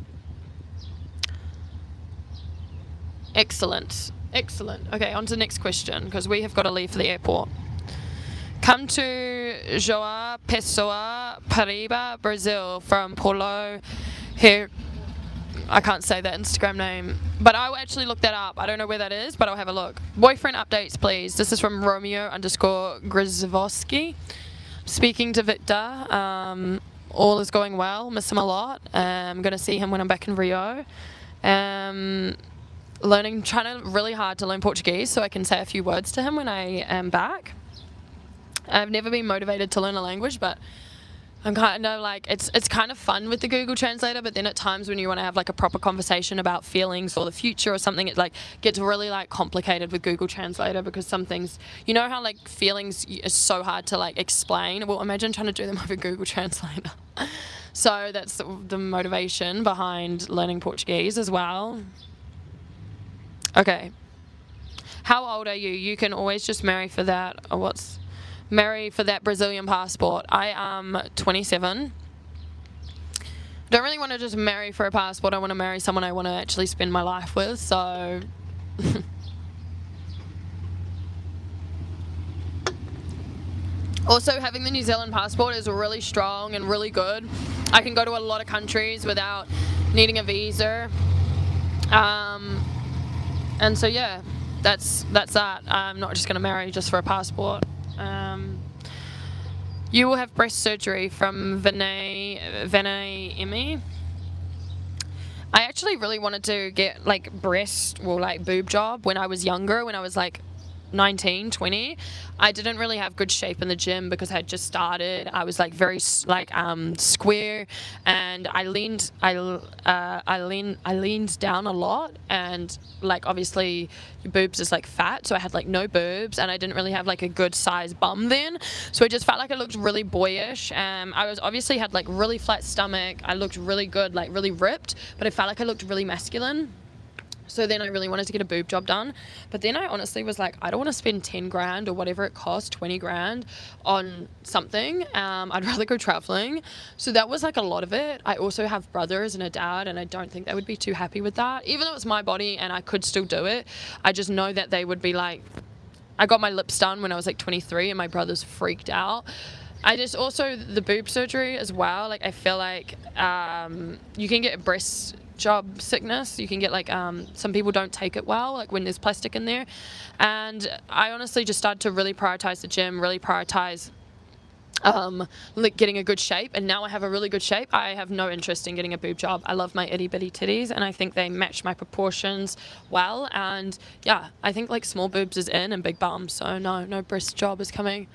Excellent. Okay, on to the next question because we have got to leave for the airport. Come to João Pessoa, Paraíba, Brazil, from Paulo here. I can't say that Instagram name, but I'll actually look that up. I don't know where that is, but I'll have a look. Boyfriend updates, please. This is from Romeo_Grzywowski. Speaking to Victor, all is going well. Miss him a lot. I'm going to see him when I'm back in Rio. Trying really hard to learn Portuguese so I can say a few words to him when I am back. I've never been motivated to learn a language, but I'm kind of like, it's kind of fun with the Google Translator, but then at times when you want to have like a proper conversation about feelings or the future or something, it like gets really like complicated with Google Translator because some things, you know how like feelings is so hard to like explain. Well, imagine trying to do them over Google Translator. So that's the motivation behind learning Portuguese as well. Okay. How old are you? You can always just marry for that. Or marry for that Brazilian passport. I am 27. Don't really want to just marry for a passport. I want to marry someone I want to actually spend my life with, so also having the New Zealand passport is really strong and really good. I can go to a lot of countries without needing a visa, and so yeah, that's that. I'm not just going to marry just for a passport. You will have breast surgery, from Vinay Emmy. I actually really wanted to get like boob job when I was younger, when I was like 19, 20. I didn't really have good shape in the gym because I had just started. I was like very square, and I leaned down a lot, and like obviously your boobs is like fat, so I had like no boobs, and I didn't really have like a good size bum then, so I just felt like I looked really boyish. I was obviously had like really flat stomach. I looked really good, like really ripped, but I felt like I looked really masculine. So then I really wanted to get a boob job done. But then I honestly was like, I don't want to spend 10 grand or whatever it costs, 20 grand on something. I'd rather go traveling. So that was like a lot of it. I also have brothers and a dad, and I don't think they would be too happy with that. Even though it's my body and I could still do it, I just know that they would be like, I got my lips done when I was like 23 and my brothers freaked out. I just also the boob surgery as well. Like I feel like you can get breast job sickness. You can get like some people don't take it well, like when there's plastic in there. And I honestly just started to really prioritize the gym, really prioritize like getting a good shape, and now I have a really good shape. I have no interest in getting a boob job. I love my itty bitty titties, and I think they match my proportions well. And yeah, I think like small boobs is in and big bums. So no breast job is coming.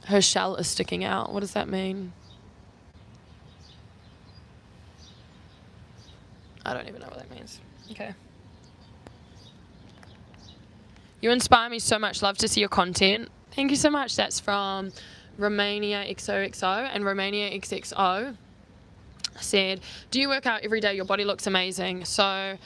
Her shell is sticking out. What does that mean? I don't even know what that means. Okay. You inspire me so much. Love to see your content. Thank you so much. That's from Romania XOXO, and Romania XXO said, do you work out every day? Your body looks amazing. So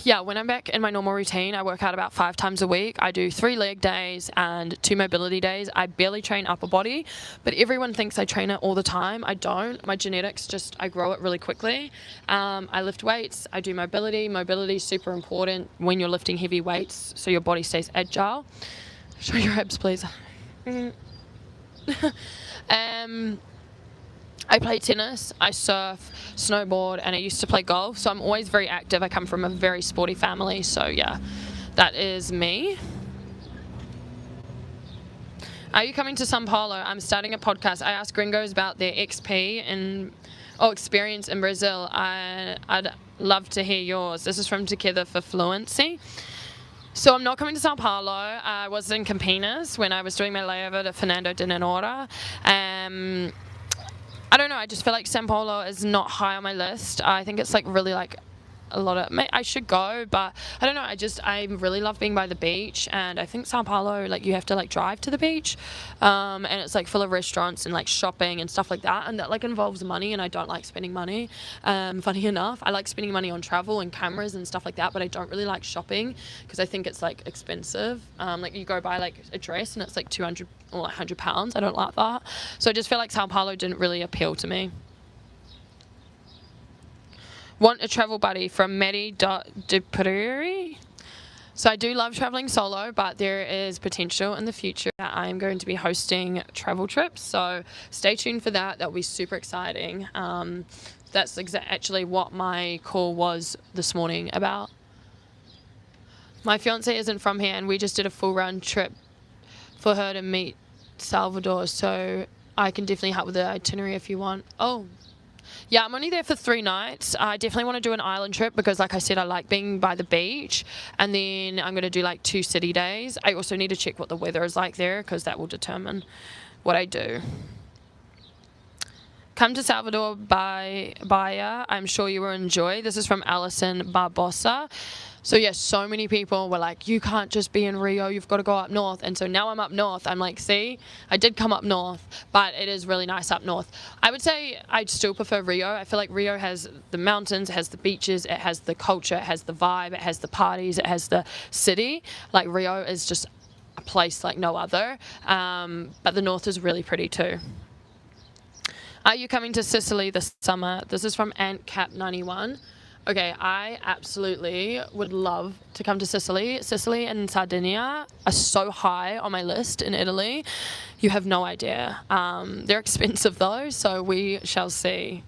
yeah, when I'm back in my normal routine, I work out about 5 times a week. I do 3 leg days and 2 mobility days. I barely train upper body, but everyone thinks I train it all the time. I don't. My genetics I grow it really quickly. I lift weights. I do mobility. Mobility is super important when you're lifting heavy weights so your body stays agile. Show your abs, please. I play tennis, I surf, snowboard, and I used to play golf, so I'm always very active. I come from a very sporty family, so yeah, that is me. Are you coming to Sao Paulo? I'm starting a podcast. I ask gringos about their experience in Brazil. I'd love to hear yours. This is from Together for Fluency. So I'm not coming to Sao Paulo. I was in Campinas when I was doing my layover to Fernando de Noronha. I don't know, I just feel like Sao Paulo is not high on my list. I think it's like really like a lot of, I should go, but I don't know, I really love being by the beach, and I think Sao Paulo, like you have to like drive to the beach, and it's like full of restaurants and like shopping and stuff like that, and that like involves money, and I don't like spending money. Funny enough, I like spending money on travel and cameras and stuff like that, but I don't really like shopping because I think it's like expensive. Like you go buy like a dress and it's like 200 or like £100. I don't like that, so I just feel like Sao Paulo didn't really appeal to me. Want a travel buddy from Maddie.Dupree. So I do love traveling solo, but there is potential in the future that I am going to be hosting travel trips. So stay tuned for that. That'll be super exciting. That's actually what my call was this morning about. My fiance isn't from here, and we just did a full round trip for her to meet Salvador. So I can definitely help with the itinerary if you want. Oh. Yeah, I'm only there for 3 nights. I definitely want to do an island trip because, like I said, I like being by the beach. And then I'm going to do like 2 city days. I also need to check what the weather is like there because that will determine what I do. Come to Salvador by Bahia. I'm sure you will enjoy. This is from Alison Barbosa. So yes, so many people were like, you can't just be in Rio, you've got to go up north. And so now I'm up north. I'm like, see, I did come up north, but it is really nice up north. I would say I'd still prefer Rio. I feel like Rio has the mountains, it has the beaches, it has the culture, it has the vibe, it has the parties, it has the city. Like Rio is just a place like no other. But the north is really pretty too. Are you coming to Sicily this summer? This is from AntCap91. Okay, I absolutely would love to come to Sicily. Sicily and Sardinia are so high on my list in Italy. You have no idea. They're expensive though, so we shall see.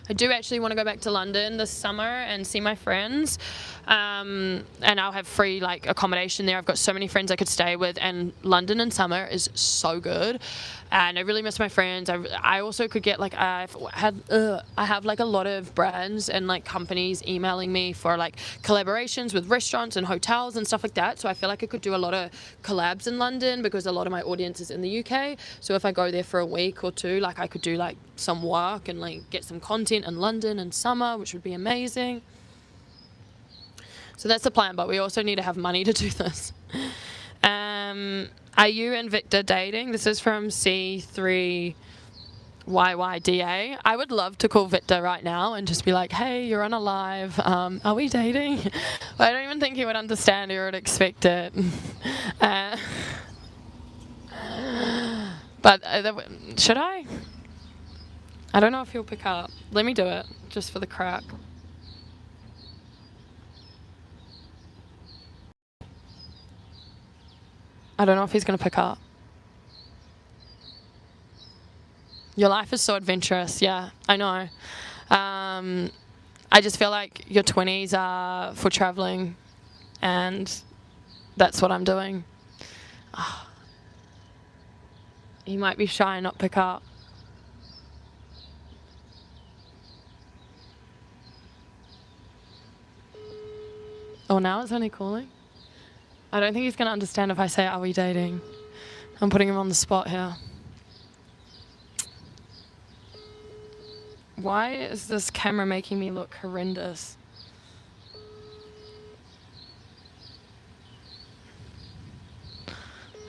I do actually want to go back to London this summer and see my friends. And I'll have free like accommodation there. I've got so many friends I could stay with, and London in summer is so good. And I really miss my friends. I also could get like I have like a lot of brands and like companies emailing me for like collaborations with restaurants and hotels and stuff like that. So I feel like I could do a lot of collabs in London because a lot of my audience is in the UK. So if I go there for a week or 2, like I could do like some work and like get some content in London in summer, which would be amazing. So that's the plan, but we also need to have money to do this. Are you and Victor dating? This is from C3YYDA. I would love to call Victor right now and just be like, hey, you're on a live. Are we dating? I don't even think he would understand or would expect it. But should I? I don't know if he'll pick up. Let me do it, just for the crack. I don't know if he's going to pick up. Your life is so adventurous. Yeah, I know. I just feel like your 20s are for traveling, and that's what I'm doing. He might be shy and not pick up. Oh, now it's only calling? I don't think he's going to understand if I say, are we dating? I'm putting him on the spot here. Why is this camera making me look horrendous?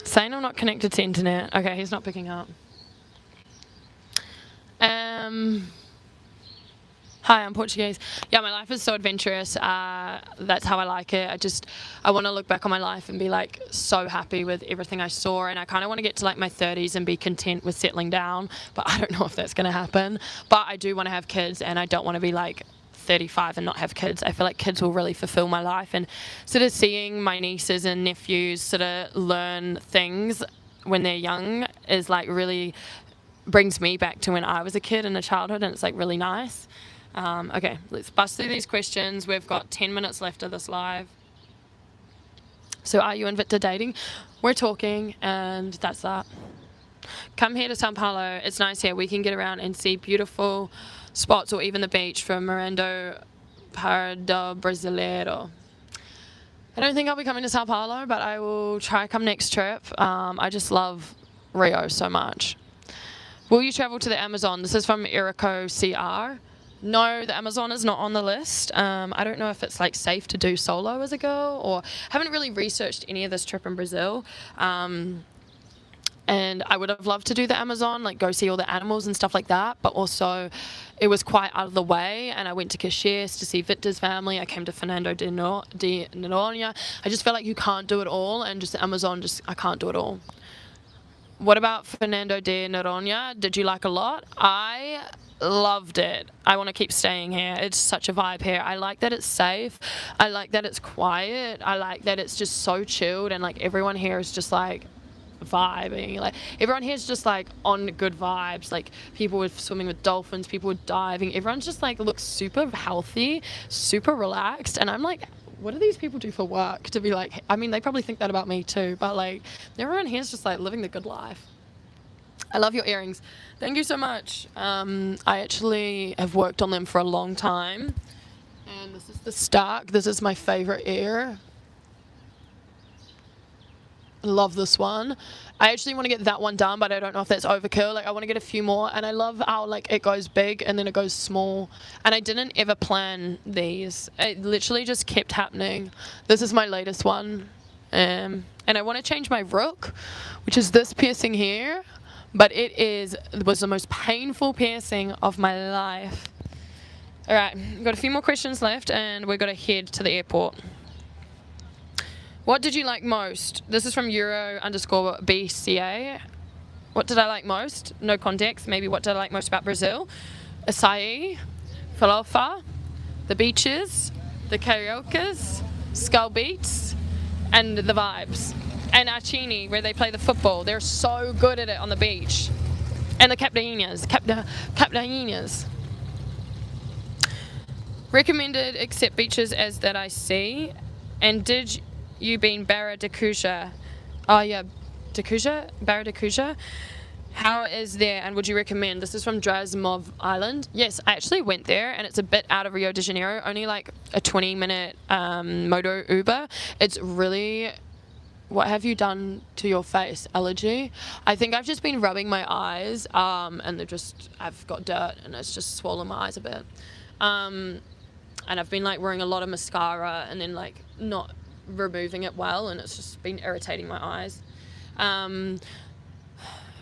Saying I'm not connected to internet. Okay, he's not picking up. Hi, I'm Portuguese. Yeah, my life is so adventurous. That's how I like it. I want to look back on my life and be like so happy with everything I saw, and I kind of want to get to like my 30s and be content with settling down, but I don't know if that's going to happen. But I do want to have kids, and I don't want to be like 35 and not have kids. I feel like kids will really fulfill my life, and sort of seeing my nieces and nephews sort of learn things when they're young is like really brings me back to when I was a kid in a childhood, and it's like really nice. Okay, let's bust through these questions. We've got 10 minutes left of this live. So are you and Victor dating? We're talking, and that's that. Come here to Sao Paulo. It's nice here. We can get around and see beautiful spots, or even the beach from Mirando para do Brasileiro. I don't think I'll be coming to Sao Paulo, but I will try come next trip. I just love Rio so much. Will you travel to the Amazon? This is from Erico CR. No, the Amazon is not on the list. I don't know if it's like safe to do solo as a girl, or haven't really researched any of this trip in Brazil. And I would have loved to do the Amazon, like go see all the animals and stuff like that, but also it was quite out of the way, and I went to Caxias to see Victor's family. I came to Fernando de Noronha. I just felt like you can't do it all, and just the Amazon, I can't do it all. What about Fernando de Noronha? Did you like a lot? I loved it. I want to keep staying here. It's such a vibe here. I like that it's safe. I like that it's quiet. I like that it's just so chilled, and like everyone here is just like vibing. Like everyone here is just like on good vibes. Like people were swimming with dolphins, people were diving. Everyone's just like looks super healthy, super relaxed, and I'm like, what do these people do for work to be like, I mean, they probably think that about me too, but like everyone here is just like living the good life. I love your earrings. Thank you so much. I actually have worked on them for a long time, and this is the Stark. This is my favorite ear. Love this one. I actually want to get that one done, but I don't know if that's overkill. Like I want to get a few more, and I love how like it goes big and then it goes small, and I didn't ever plan these. It literally just kept happening. This is my latest one, and I want to change my rook, which is this piercing here, but it was the most painful piercing of my life. All right, we've got a few more questions left, and we're going to head to the airport. What did you like most? This is from Euro_BCA. What did I like most? No context. Maybe what did I like most about Brazil? Açaí, farofa, the beaches, the karaokes, skull beats, and the vibes. And Archini, where they play the football. They're so good at it on the beach. And the capitaninas. Recommended except beaches as that I see. And did you been Barra de Cuja? Oh yeah, de Cuja? Barra de Cuja? How is there, and would you recommend? This is from Drasmov Island. Yes, I actually went there, and it's a bit out of Rio de Janeiro, only like a 20-minute motor Uber. It's really... What have you done to your face? Allergy? I think I've just been rubbing my eyes, and I've got dirt, and it's just swollen my eyes a bit. And I've been like wearing a lot of mascara, and then like not removing it well, and it's just been irritating my eyes.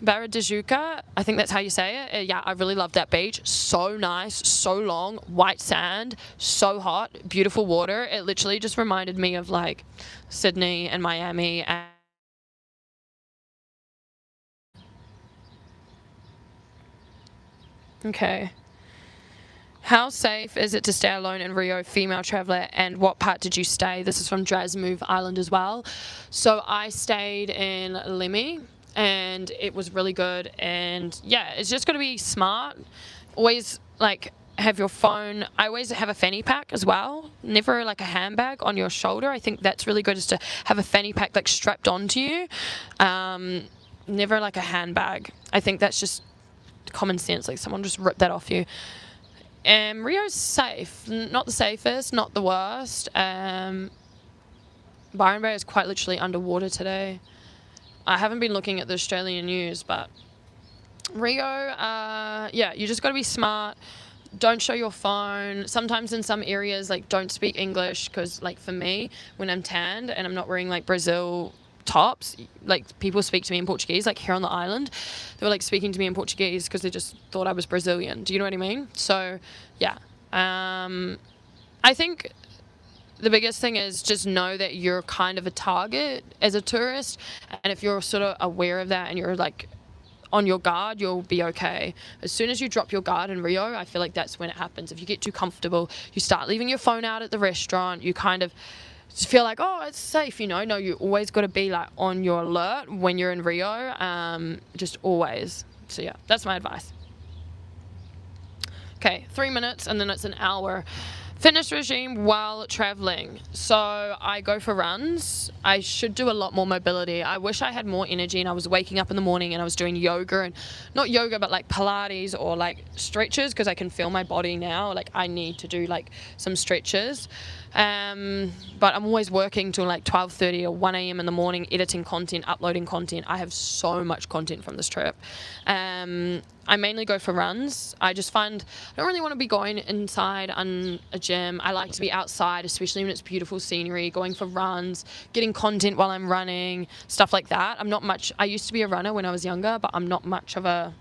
Barra de Juca, I think that's how you say it. Yeah, I really loved that beach. So nice, so long, white sand, so hot, beautiful water. It literally just reminded me of like Sydney and Miami. Okay. How safe is it to stay alone in Rio, female traveller, and what part did you stay? This is from Drasmove Island as well. So I stayed in Leme, and it was really good. And yeah, it's just got to be smart. Always like have your phone. I always have a fanny pack as well, never like a handbag on your shoulder. I think that's really good, is to have a fanny pack like strapped onto you, never like a handbag. I think that's just common sense, like someone just ripped that off you. Rio's safe, not the safest, not the worst. Byron Bay is quite literally underwater today. I haven't been looking at the Australian news, but Rio, yeah, you just got to be smart. Don't show your phone. Sometimes in some areas, like, don't speak English, because like for me, when I'm tanned and I'm not wearing like Brazil tops, like people speak to me in Portuguese. Like here on the island, they were like speaking to me in Portuguese because they just thought I was Brazilian. Do you know what I mean? So yeah, I think the biggest thing is just know that you're kind of a target as a tourist, and if you're sort of aware of that and you're like on your guard, you'll be okay. As soon as you drop your guard in Rio, I feel like that's when it happens. If you get too comfortable, you start leaving your phone out at the restaurant, you kind of just feel like, oh, it's safe, you know. No, you always got to be like on your alert when you're in Rio, just always. So yeah, that's my advice. Okay, 3 minutes and then it's an hour. Fitness regime while traveling. So I go for runs. I should do a lot more mobility. I wish I had more energy and I was waking up in the morning and I was doing yoga, and not yoga, but like Pilates or like stretches, because I can feel my body now. Like I need to do like some stretches. But I'm always working till like 12:30 or 1 a.m. in the morning, editing content, uploading content. I have so much content from this trip. I mainly go for runs. I just find I don't really want to be going inside on a gym. I like to be outside, especially when it's beautiful scenery, going for runs, getting content while I'm running, stuff like that. I'm not much. I used to be a runner when I was younger, but I'm not much of a...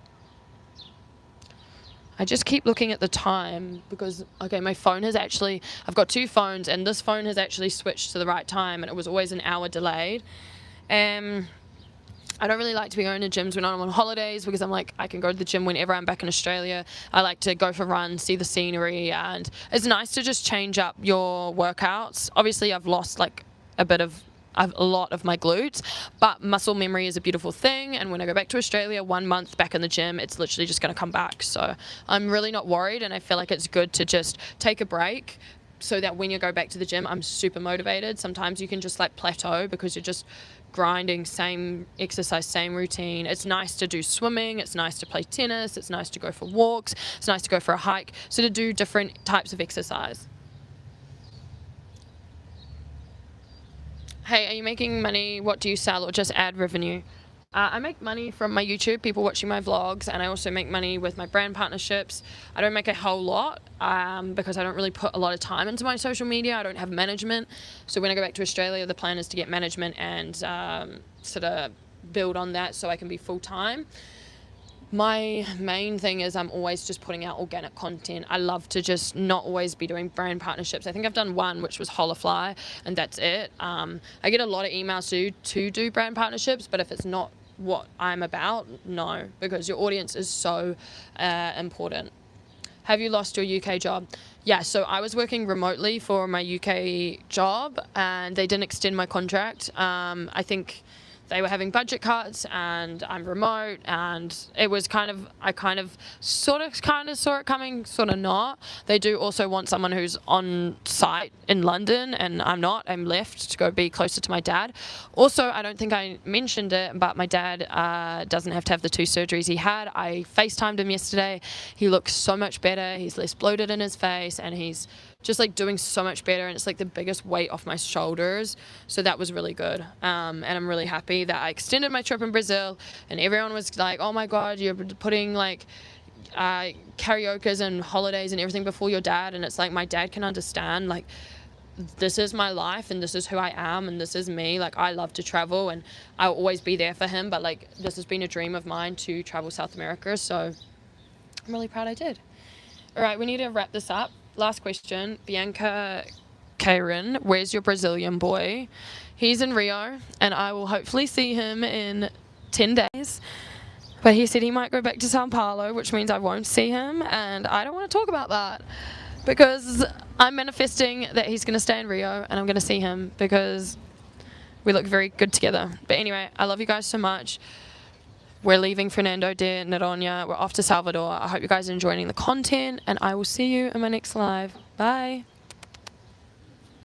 I just keep looking at the time because, okay, my phone has actually... I've got two phones, and this phone has actually switched to the right time, and it was always an hour delayed. I don't really like to be going to gyms when I'm on holidays, because I'm like, I can go to the gym whenever I'm back in Australia. I like to go for runs, see the scenery, and it's nice to just change up your workouts. Obviously, I've lost like a lot of my glutes, but muscle memory is a beautiful thing, and when I go back to Australia 1 month back in the gym, it's literally just going to come back. So I'm really not worried, and I feel like it's good to just take a break so that when you go back to the gym, I'm super motivated. Sometimes you can just like plateau because you're just grinding, same exercise, same routine. It's nice to do swimming, it's nice to play tennis, it's nice to go for walks, it's nice to go for a hike, so to do different types of exercise. Hey, are you making money? What do you sell, or just ad revenue? I make money from my YouTube, people watching my vlogs, and I also make money with my brand partnerships. I don't make a whole lot because I don't really put a lot of time into my social media. I don't have management. So when I go back to Australia, the plan is to get management and sort of build on that so I can be full-time. My main thing is I'm always just putting out organic content. I love to just not always be doing brand partnerships. I think I've done one, which was Holofly, and that's it. I get a lot of emails to do brand partnerships, but if it's not what I'm about, no, because your audience is so important. Have you lost your UK job? Yeah, so I was working remotely for my UK job, and they didn't extend my contract. I think they were having budget cuts, and I'm remote, and it was kind of saw it coming, sort of not. They do also want someone who's on site in London, and I'm not. I'm left to go be closer to my dad. Also, I don't think I mentioned it, but my dad doesn't have to have the 2 surgeries he had. I FaceTimed him yesterday. He looks so much better. He's less bloated in his face, and he's just like doing so much better, and it's like the biggest weight off my shoulders. So that was really good, and I'm really happy that I extended my trip in Brazil, and everyone was like, oh my god, you're putting like karaoke's and holidays and everything before your dad. And it's like, my dad can understand, like, this is my life and this is who I am and this is me. Like, I love to travel and I'll always be there for him, but like, this has been a dream of mine to travel South America, so I'm really proud I did. All right, we need to wrap this up. Last question. Bianca Karen, where's your Brazilian boy? He's in Rio, and I will hopefully see him in 10 days. But he said he might go back to Sao Paulo, which means I won't see him, and I don't want to talk about that because I'm manifesting that he's going to stay in Rio, and I'm going to see him because we look very good together. But anyway, I love you guys so much. we're leaving Fernando de Noronha. We're off to Salvador. I hope you guys are enjoying the content, and I will see you in my next live. Bye.